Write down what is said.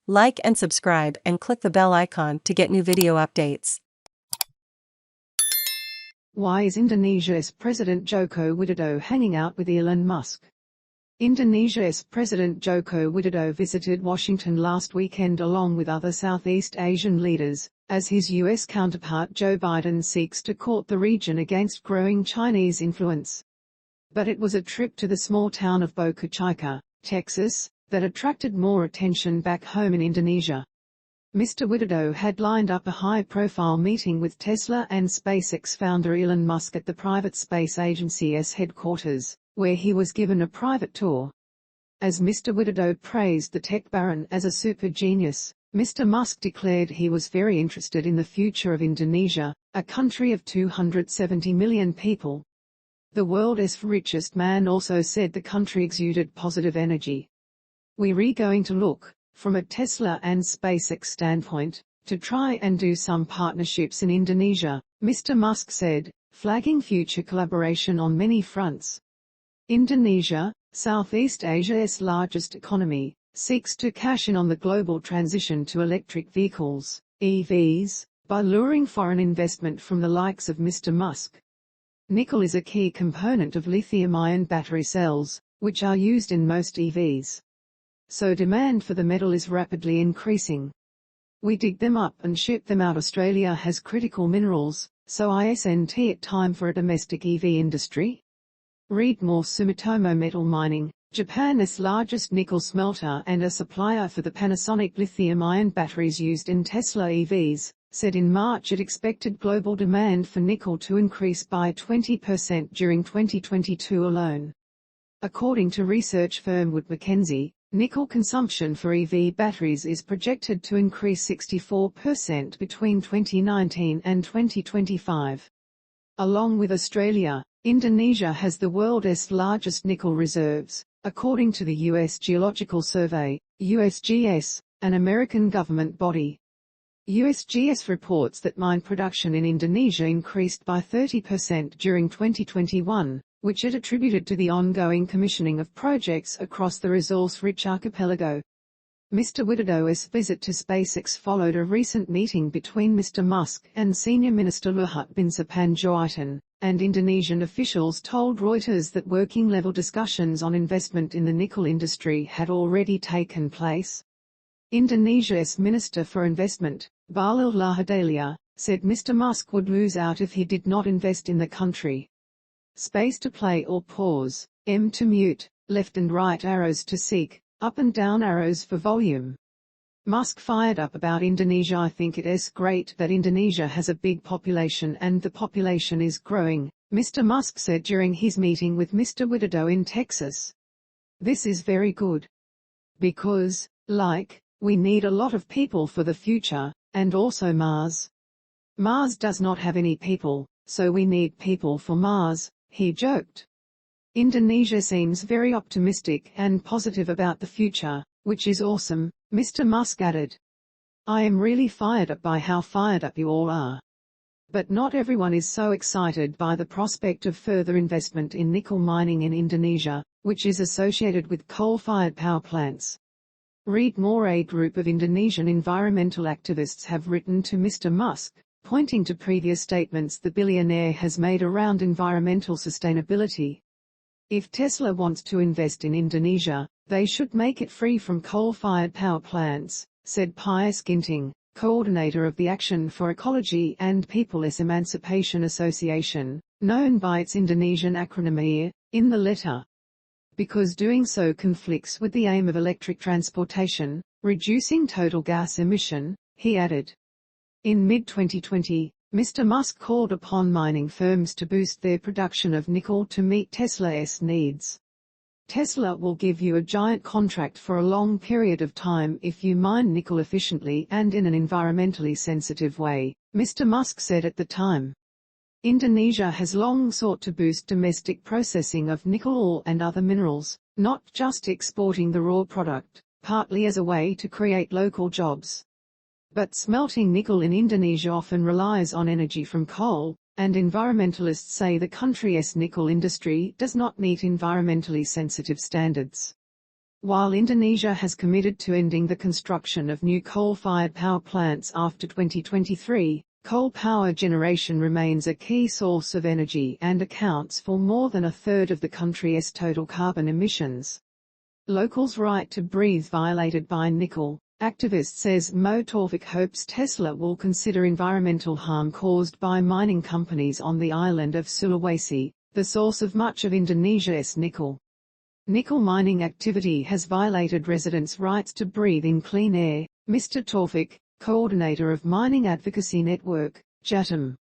Like and subscribe and click the bell icon to get new video updates. Why is Indonesia's President Joko Widodo hanging out with Elon Musk? Indonesia's President Joko Widodo visited Washington last weekend along with other Southeast Asian leaders, as his US counterpart Joe Biden seeks to court the region against growing Chinese influence. But it was a trip to the small town of Boca Chica, Texas, that attracted more attention back home in Indonesia. Mr Widodo had lined up a high-profile meeting with Tesla and SpaceX founder Elon Musk at the private space agency's headquarters, where he was given a private tour. As Mr Widodo praised the tech baron as a super genius, Mr Musk declared he was very interested in the future of Indonesia, a country of 270 million people. The world's richest man also said the country exuded positive energy. We're going to look, from a Tesla and SpaceX standpoint, to try and do some partnerships in Indonesia, Mr Musk said, flagging future collaboration on many fronts. Indonesia, Southeast Asia's largest economy, seeks to cash in on the global transition to electric vehicles, EVs, by luring foreign investment from the likes of Mr Musk. Nickel is a key component of lithium-ion battery cells, which are used in most EVs. So demand for the metal is rapidly increasing. We dig them up and ship them out. Australia has critical minerals, so isn't it time for a domestic EV industry? Read more. Sumitomo Metal Mining, Japan's largest nickel smelter and a supplier for the Panasonic lithium-ion batteries used in Tesla EVs, said in March it expected global demand for nickel to increase by 20% during 2022 alone. According to research firm Wood Mackenzie, nickel consumption for EV batteries is projected to increase 64% between 2019 and 2025. Along with Australia, Indonesia has the world's largest nickel reserves, according to the US Geological Survey, USGS, an American government body. USGS reports that mine production in Indonesia increased by 30% during 2021, which it attributed to the ongoing commissioning of projects across the resource-rich archipelago. Mr Widodo's visit to SpaceX followed a recent meeting between Mr Musk and Senior Minister Luhut Binsar Pandjaitan, and Indonesian officials told Reuters that working-level discussions on investment in the nickel industry had already taken place. Indonesia's Minister for Investment, Bahlil Lahadalia, said Mr Musk would lose out if he did not invest in the country. Space to play or pause, M to mute, left and right arrows to seek, up and down arrows for volume. Musk fired up about Indonesia. I think it is great that Indonesia has a big population and the population is growing, Mr Musk said during his meeting with Mr Widodo in Texas. This is very good. Because, we need a lot of people for the future, and also Mars. Mars does not have any people, so we need people for Mars, he joked. Indonesia seems very optimistic and positive about the future, which is awesome, Mr Musk added. I am really fired up by how fired up you all are. But not everyone is so excited by the prospect of further investment in nickel mining in Indonesia, which is associated with coal-fired power plants. Read more. A group of Indonesian environmental activists have written to Mr Musk, pointing to previous statements the billionaire has made around environmental sustainability. If Tesla wants to invest in Indonesia, they should make it free from coal-fired power plants, said Pius Ginting, coordinator of the Action for Ecology and People's Emancipation Association, known by its Indonesian acronym AEER, in the letter. Because doing so conflicts with the aim of electric transportation, reducing total gas emission, he added. In mid-2020, Mr Musk called upon mining firms to boost their production of nickel to meet Tesla's needs. Tesla will give you a giant contract for a long period of time if you mine nickel efficiently and in an environmentally sensitive way, Mr Musk said at the time. Indonesia has long sought to boost domestic processing of nickel ore and other minerals, not just exporting the raw product, partly as a way to create local jobs. But smelting nickel in Indonesia often relies on energy from coal, and environmentalists say the country's nickel industry does not meet environmentally sensitive standards. While Indonesia has committed to ending the construction of new coal-fired power plants after 2023, coal power generation remains a key source of energy and accounts for more than a third of the country's total carbon emissions. Locals' right to breathe violated by nickel. Activist says Mo Taufik hopes Tesla will consider environmental harm caused by mining companies on the island of Sulawesi, the source of much of Indonesia's nickel. Nickel mining activity has violated residents' rights to breathe in clean air, Mr Taufik, coordinator of Mining Advocacy Network, Jatim,